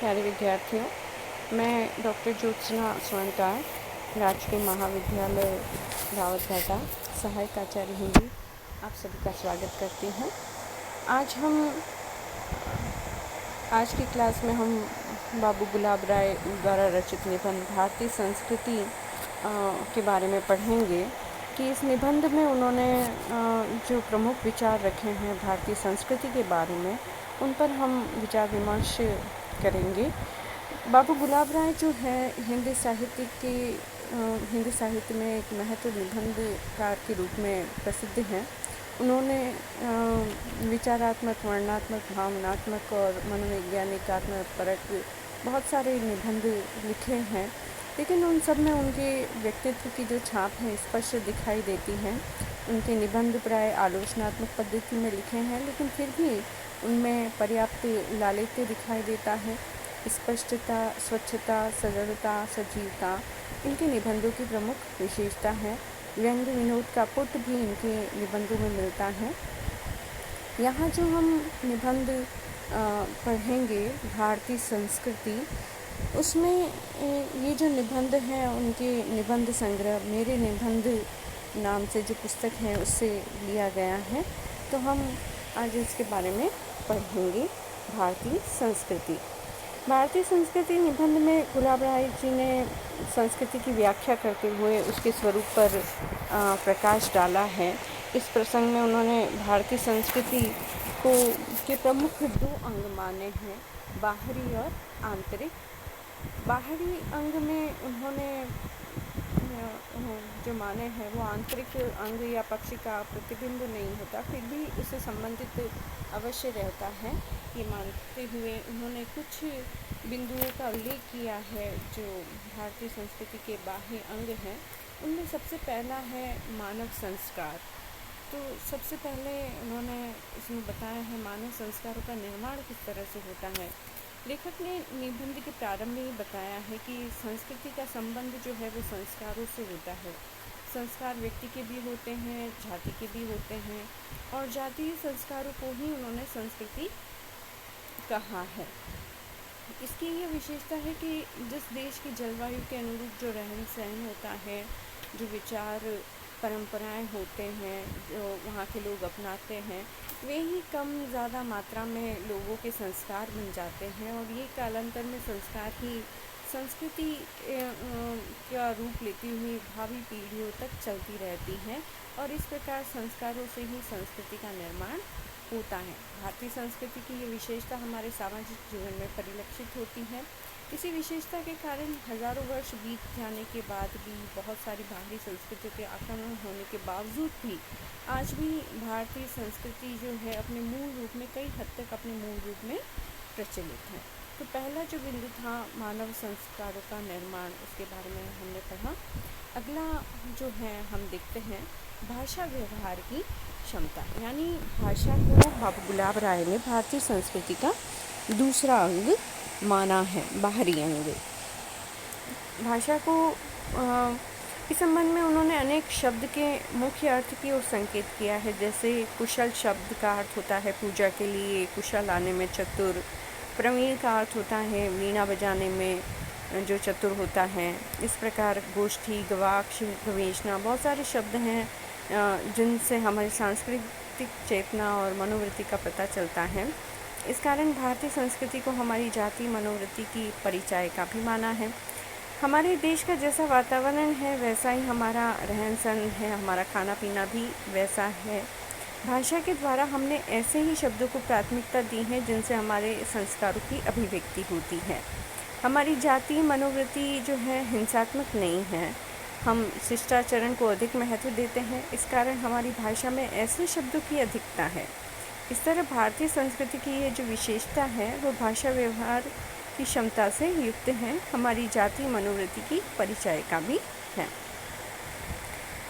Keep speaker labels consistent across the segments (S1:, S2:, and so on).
S1: प्यारे विद्यार्थियों, मैं डॉक्टर ज्योत्सना स्वर्णकार, राजकीय महाविद्यालय रावतभाटा, सहायक आचार्य हिंदी, आप सभी का स्वागत करती हूँ। आज की क्लास में हम बाबू गुलाब राय द्वारा रचित निबंध भारतीय संस्कृति के बारे में पढ़ेंगे कि इस निबंध में उन्होंने जो प्रमुख विचार रखे हैं भारतीय संस्कृति के बारे में, उन पर हम विचार विमर्श करेंगे। बाबू गुलाब राय जो है हिंदी साहित्य में एक महत्व निबंधकार के रूप में प्रसिद्ध हैं। उन्होंने विचारात्मक, वर्णनात्मक, भावनात्मक और मनोवैज्ञानिकात्मक परक बहुत सारे निबंध लिखे हैं, लेकिन उन सब में उनके व्यक्तित्व की जो छाप है स्पष्ट दिखाई देती है। उनके निबंध प्राय आलोचनात्मक पद्धति में लिखे हैं, लेकिन फिर भी उनमें पर्याप्त लालित्य दिखाई देता है। स्पष्टता, स्वच्छता, सरलता, सजीवता इनके निबंधों की प्रमुख विशेषता है। व्यंग विनोद का पुट भी इनके निबंधों में मिलता है। यहाँ जो हम निबंध पढ़ेंगे भारतीय संस्कृति, उसमें ये जो निबंध हैं उनके निबंध संग्रह मेरे निबंध नाम से जो पुस्तक है उससे लिया गया है। तो हम आज इसके बारे में पढ़ेंगे। भारतीय संस्कृति निबंध में गुलाब राय जी ने संस्कृति की व्याख्या करते हुए उसके स्वरूप पर प्रकाश डाला है। इस प्रसंग में उन्होंने भारतीय संस्कृति के प्रमुख दो अंग माने हैं, बाहरी और आंतरिक। बाहरी अंग में उन्होंने जो माने हैं वो आंतरिक अंग या पक्ष का प्रतिबिंब नहीं होता, फिर भी उससे संबंधित अवश्य रहता है। ये मानते हुए उन्होंने कुछ बिंदुओं का उल्लेख किया है जो भारतीय संस्कृति के बाह्य अंग हैं। उनमें सबसे पहला है मानव संस्कार। तो सबसे पहले उन्होंने इसमें बताया है मानव संस्कारों का निर्माण किस तरह से होता है। लेखक ने निबंध के प्रारंभ में ही बताया है कि संस्कृति का संबंध जो है वो संस्कारों से होता है। संस्कार व्यक्ति के भी होते हैं, जाति के भी होते हैं, और जातीय संस्कारों को ही उन्होंने संस्कृति कहा है। इसकी ये विशेषता है कि जिस देश की जलवायु के अनुरूप जो रहन सहन होता है, जो विचार परंपराएं होते हैं, जो वहाँ के लोग अपनाते हैं, वे ही कम ज़्यादा मात्रा में लोगों के संस्कार बन जाते हैं, और ये कालांतर में संस्कार ही संस्कृति का रूप लेती हुई भावी पीढ़ियों तक चलती रहती है, और इस प्रकार संस्कारों से ही संस्कृति का निर्माण होता है। भारतीय संस्कृति की ये विशेषता हमारे सामाजिक जीवन में परिलक्षित होती है। इसी विशेषता के कारण हजारों वर्ष बीत जाने के बाद भी, बहुत सारी बाहरी संस्कृतियों के आक्रमण होने के बावजूद भी, आज भी भारतीय संस्कृति जो है अपने मूल रूप में, कई हद तक अपने मूल रूप में प्रचलित है। तो पहला जो बिंदु था मानव संस्कारों का निर्माण, उसके बारे में हमने पढ़ा। अगला जो है हम देखते हैं भाषा व्यवहार की क्षमता, यानी भाषा को बाबू गुलाब राय ने भारतीय संस्कृति का दूसरा अंग माना है, बाहरी अंग। भाषा को इस संबंध में उन्होंने अनेक शब्द के मुख्य अर्थ की ओर संकेत किया है। जैसे कुशल शब्द का अर्थ होता है पूजा के लिए, कुशल आने में चतुर। प्रवीण का अर्थ होता है वीणा बजाने में जो चतुर होता है। इस प्रकार गोष्ठी, गवाक्ष, गवेषणा, बहुत सारे शब्द हैं जिनसे हमारी सांस्कृतिक चेतना और मनोवृत्ति का पता चलता है। इस कारण भारतीय संस्कृति को हमारी जाति मनोवृत्ति की परिचायिका भी माना है। हमारे देश का जैसा वातावरण है वैसा ही हमारा रहन सहन है, हमारा खाना पीना भी वैसा है। भाषा के द्वारा हमने ऐसे ही शब्दों को प्राथमिकता दी है जिनसे हमारे संस्कारों की अभिव्यक्ति होती है। हमारी जाति मनोवृत्ति जो है हिंसात्मक नहीं है, हम शिष्टाचरण को अधिक महत्व देते हैं। इस कारण हमारी भाषा में ऐसे शब्दों की अधिकता है। इस तरह भारतीय संस्कृति की ये जो विशेषता है वो भाषा व्यवहार की क्षमता से युक्त है, हमारी जाति मनोवृत्ति की परिचायिका भी है।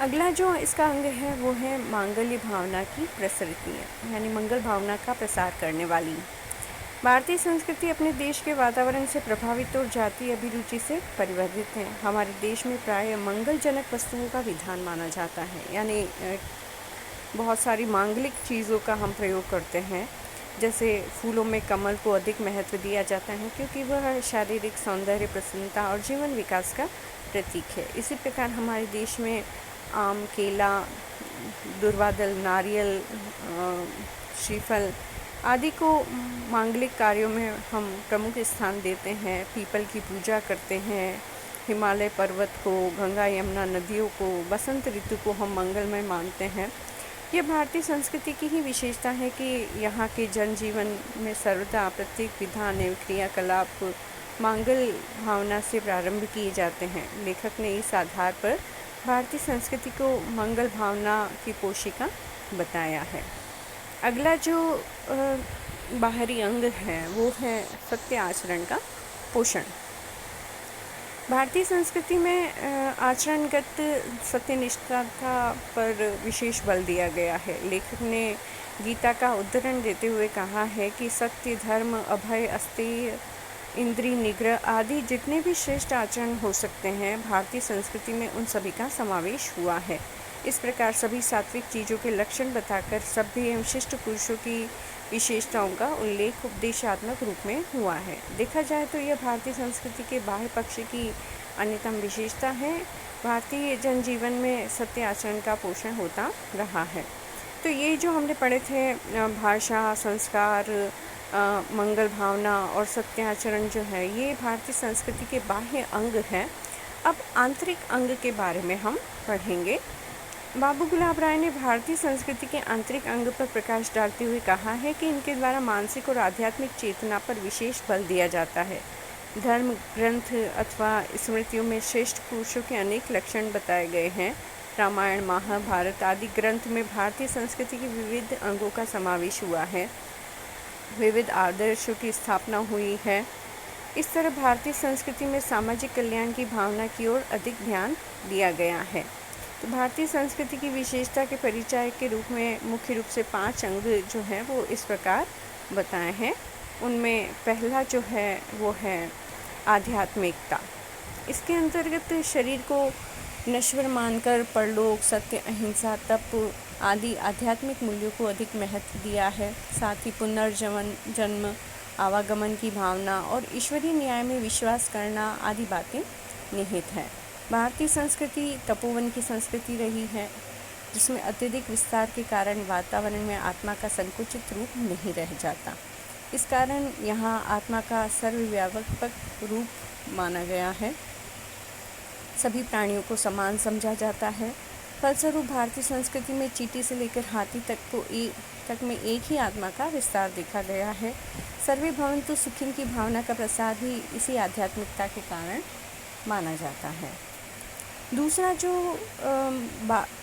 S1: अगला जो इसका अंग है वो है मांगल्य भावना की प्रसृति, यानी मंगल भावना का प्रसार करने वाली। भारतीय संस्कृति अपने देश के वातावरण से प्रभावित और जातीय अभिरुचि से परिवर्तित है। हमारे देश में प्राय मंगलजनक वस्तुओं का विधान माना जाता है, यानी बहुत सारी मांगलिक चीज़ों का हम प्रयोग करते हैं। जैसे फूलों में कमल को अधिक महत्व दिया जाता है क्योंकि वह शारीरिक सौंदर्य, प्रसन्नता और जीवन विकास का प्रतीक है। इसी प्रकार हमारे देश में आम, केला, दुर्वादल, नारियल, श्रीफल आदि को मांगलिक कार्यों में हम प्रमुख स्थान देते हैं। पीपल की पूजा करते हैं, हिमालय पर्वत को, गंगा यमुना नदियों को, बसंत ऋतु को हम मंगलमय मानते हैं। यह भारतीय संस्कृति की ही विशेषता है कि यहाँ के जनजीवन में सर्वदा प्रत्येक विधान एवं क्रियाकलाप मांगल भावना से प्रारंभ किए जाते हैं। लेखक ने इस आधार पर भारतीय संस्कृति को मंगल भावना की पोशिका बताया है। अगला जो बाहरी अंग है वो है सत्य आचरण का पोषण। भारतीय संस्कृति में आचरणगत सत्यनिष्ठा पर विशेष बल दिया गया है। लेखक ने गीता का उद्धरण देते हुए कहा है कि सत्य, धर्म, अभय, अस्तेय, इंद्रिय निग्रह आदि जितने भी श्रेष्ठ आचरण हो सकते हैं, भारतीय संस्कृति में उन सभी का समावेश हुआ है। इस प्रकार सभी सात्विक चीज़ों के लक्षण बताकर सभ्य एवं शिष्ट पुरुषों की विशेषताओं का उल्लेख उपदेशात्मक रूप में हुआ है। देखा जाए तो यह भारतीय संस्कृति के बाह्य पक्ष की अन्यतम विशेषता है। भारतीय जनजीवन में सत्य आचरण का पोषण होता रहा है। तो ये जो हमने पढ़े थे भाषा, संस्कार, मंगल भावना और सत्य आचरण जो है, ये भारतीय संस्कृति के बाह्य अंग हैं। अब आंतरिक अंग के बारे में हम पढ़ेंगे। बाबू गुलाब राय ने भारतीय संस्कृति के आंतरिक अंग पर प्रकाश डालते हुए कहा है कि इनके द्वारा मानसिक और आध्यात्मिक चेतना पर विशेष बल दिया जाता है। धर्म ग्रंथ अथवा स्मृतियों में श्रेष्ठ पुरुषों के अनेक लक्षण बताए गए हैं। रामायण, महाभारत आदि ग्रंथ में भारतीय संस्कृति के विविध अंगों का समावेश हुआ है। विविध आदर्शों की स्थापना हुई है। इस तरह भारतीय संस्कृति में सामाजिक कल्याण की भावना की ओर अधिक ध्यान दिया गया है। तो भारतीय संस्कृति की विशेषता के परिचय के रूप में मुख्य रूप से 5 अंग जो हैं वो इस प्रकार बताए हैं। उनमें पहला जो है वो है आध्यात्मिकता। इसके अंतर्गत शरीर को नश्वर मानकर परलोक, सत्य, अहिंसा, तप आदि आध्यात्मिक मूल्यों को अधिक महत्व दिया है। साथ ही पुनर्जन्म, आवागमन की भावना और ईश्वरीय न्याय में विश्वास करना आदि बातें निहित हैं। भारतीय संस्कृति तपोवन की संस्कृति रही है, जिसमें अत्यधिक विस्तार के कारण वातावरण में आत्मा का संकुचित रूप नहीं रह जाता। इस कारण यहाँ आत्मा का सर्वव्यापक रूप माना गया है। सभी प्राणियों को समान समझा जाता है। फलस्वरूप भारतीय संस्कृति में चींटी से लेकर हाथी तक में एक ही आत्मा का विस्तार देखा गया है। सर्वे भवन्तु सुखिन की भावना का प्रसार भी इसी आध्यात्मिकता के कारण माना जाता है। दूसरा जो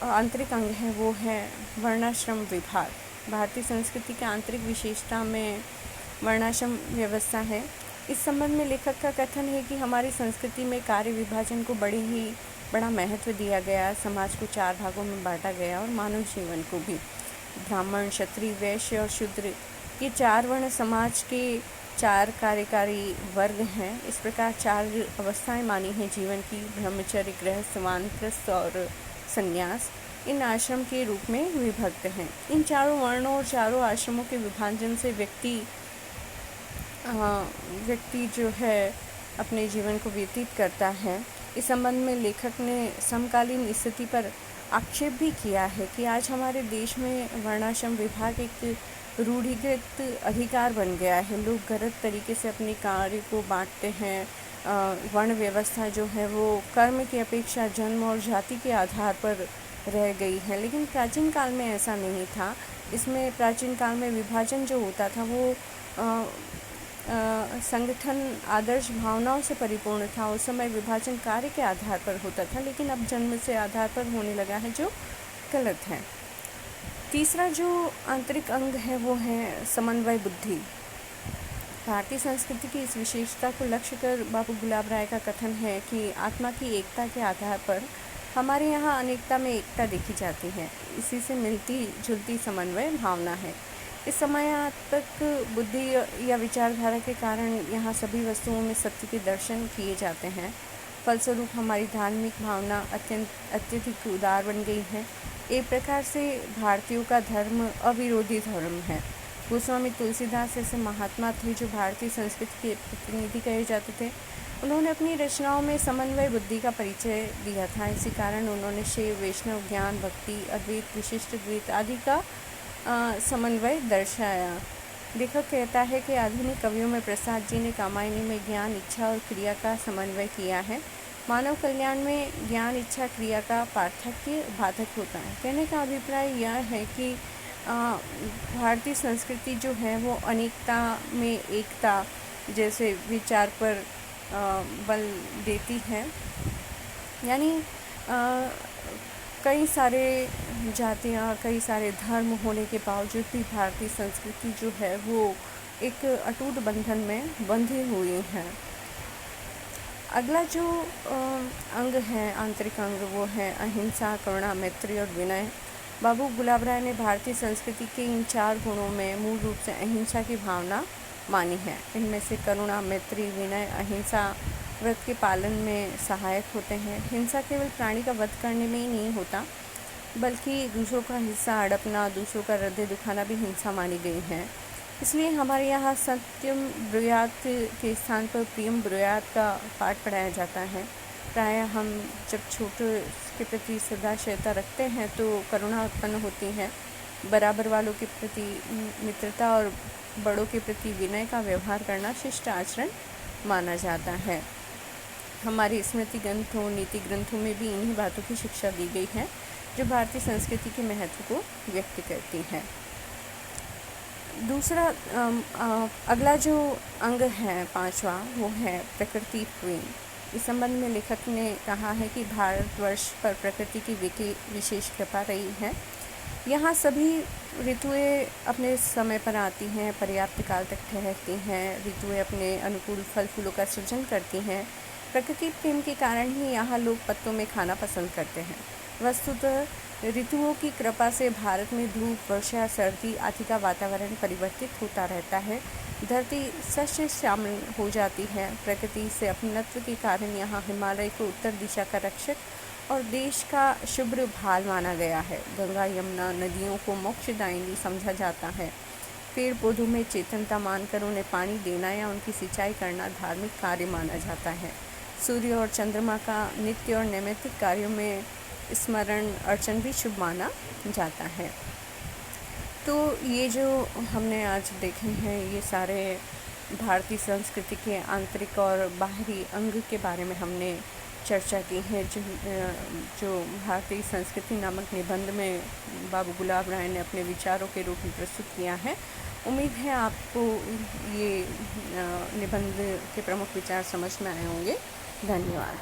S1: आंतरिक अंग है वो है वर्णाश्रम विभाग। भारतीय संस्कृति के आंतरिक विशेषता में वर्णाश्रम व्यवस्था है। इस संबंध में लेखक का कथन है कि हमारी संस्कृति में कार्य विभाजन को बड़ा महत्व दिया गया। समाज को 4 भागों में बांटा गया और मानव जीवन को भी। ब्राह्मण, क्षत्रिय, वैश्य और शूद्र, ये 4 वर्ण समाज के 4 कार्यकारी वर्ग हैं। इस प्रकार 4 अवस्थाएं मानी हैं जीवन की: ब्रह्मचर्य, गृहस्थ, वानप्रस्थ और संन्यास। इन आश्रम के रूप में विभक्त हैं। इन चारों वर्णों और चारों आश्रमों के विभाजन से व्यक्ति जो है अपने जीवन को व्यतीत करता है। इस संबंध में लेखक ने समकालीन स्थिति पर आक्षेप भी किया है कि आज हमारे देश में वर्णाश्रम विभाग एक रूढ़िगत अधिकार बन गया है। लोग गलत तरीके से अपने कार्य को बांटते हैं। वर्ण व्यवस्था जो है वो कर्म की अपेक्षा जन्म और जाति के आधार पर रह गई है, लेकिन प्राचीन काल में ऐसा नहीं था। इसमें प्राचीन काल में विभाजन जो होता था वो संगठन आदर्श भावनाओं से परिपूर्ण था। उस समय विभाजन कार्य के आधार पर होता था, लेकिन अब जन्म से आधार पर होने लगा है, जो गलत है। तीसरा जो आंतरिक अंग है वो है समन्वय बुद्धि। भारतीय संस्कृति की इस विशेषता को लक्ष्य कर बाबू गुलाब राय का कथन है कि आत्मा की एकता के आधार पर हमारे यहाँ अनेकता में एकता देखी जाती है। इसी से मिलती जुलती समन्वय भावना है। इस समयात्मक बुद्धि या विचारधारा के कारण यहाँ सभी वस्तुओं में सत्य के दर्शन किए जाते हैं। फलस्वरूप हमारी धार्मिक भावना अत्यधिक उदार बन गई है। एक प्रकार से भारतीयों का धर्म अविरोधी धर्म है। गोस्वामी तुलसीदास ऐसे महात्मा थे जो भारतीय संस्कृति के प्रतिनिधि कहे जाते थे। उन्होंने अपनी रचनाओं में समन्वय बुद्धि का परिचय दिया था। इसी कारण उन्होंने शैव, वैष्णव, ज्ञान, भक्ति, अद्वैत, विशिष्ट द्वैत आदि का समन्वय दर्शाया। लेखक कहता है कि आधुनिक कवियों में प्रसाद जी ने कामायनी में ज्ञान, इच्छा और क्रिया का समन्वय किया है। मानव कल्याण में ज्ञान, इच्छा, क्रिया का पार्थक्य बाधक होता है। कहने का अभिप्राय यह है कि भारतीय संस्कृति जो है वो अनेकता में एकता जैसे विचार पर बल देती है। यानी कई सारे जातियाँ, कई सारे धर्म होने के बावजूद भी भारतीय संस्कृति जो है वो एक अटूट बंधन में बंधी हुई है। अगला जो अंग है, आंतरिक अंग, वो है अहिंसा, करुणा, मैत्री और विनय। बाबू गुलाब राय ने भारतीय संस्कृति के इन 4 गुणों में मूल रूप से अहिंसा की भावना मानी है। इनमें से करुणा, मैत्री, विनय, अहिंसा व्रत के पालन में सहायक होते हैं। हिंसा केवल प्राणी का वध करने में ही नहीं होता, बल्कि दूसरों का हिस्सा हड़पना, दूसरों का हृदय दुखाना भी हिंसा मानी गई है। इसलिए हमारे यहाँ सत्यम ब्रूयात के स्थान पर प्रियम ब्रूयात का पाठ पढ़ाया जाता है। प्रायः हम जब छोटे के प्रति सदाशयता रखते हैं तो करुणा उत्पन्न होती है। बराबर वालों के प्रति मित्रता और बड़ों के प्रति विनय का व्यवहार करना शिष्ट आचरण माना जाता है। हमारे स्मृति ग्रंथों, नीति ग्रंथों में भी इन्हीं बातों की शिक्षा दी गई है जो भारतीय संस्कृति के महत्व को व्यक्त करती है। दूसरा अगला जो अंग है 5वां, वो है प्रकृति प्रेम। इस संबंध में लेखक ने कहा है कि भारतवर्ष पर प्रकृति की विशेष कृपा रही है। यहाँ सभी ऋतुएं अपने समय पर आती हैं, पर्याप्त काल तक ठहरती हैं। ऋतुएं अपने अनुकूल फल फूलों का सृजन करती हैं। प्रकृति प्रेम के कारण ही यहाँ लोग पत्तों में खाना पसंद करते हैं। वस्तुतः ऋतुओं की कृपा से भारत में धूप, वर्षा, सर्दी आदि का वातावरण परिवर्तित होता रहता है। धरती सस्य श्यामल हो जाती है। प्रकृति से अपनत्व के कारण यहाँ हिमालय को उत्तर दिशा का रक्षक और देश का शुभ्र भाल माना गया है। गंगा, यमुना नदियों को मोक्षदायिनी समझा जाता है। पेड़ पौधों में चेतनता मानकर उन्हें पानी देना या उनकी सिंचाई करना धार्मिक कार्य माना जाता है। सूर्य और चंद्रमा का नित्य और नैमित्तिक कार्यों में स्मरण अर्चन भी शुभ माना जाता है। तो ये जो हमने आज देखे हैं, ये सारे भारतीय संस्कृति के आंतरिक और बाहरी अंग के बारे में हमने चर्चा की है, जो भारतीय संस्कृति नामक निबंध में बाबू गुलाब राय ने अपने विचारों के रूप में प्रस्तुत किया है। उम्मीद है आपको ये निबंध के प्रमुख विचार समझ में आए होंगे। धन्यवाद।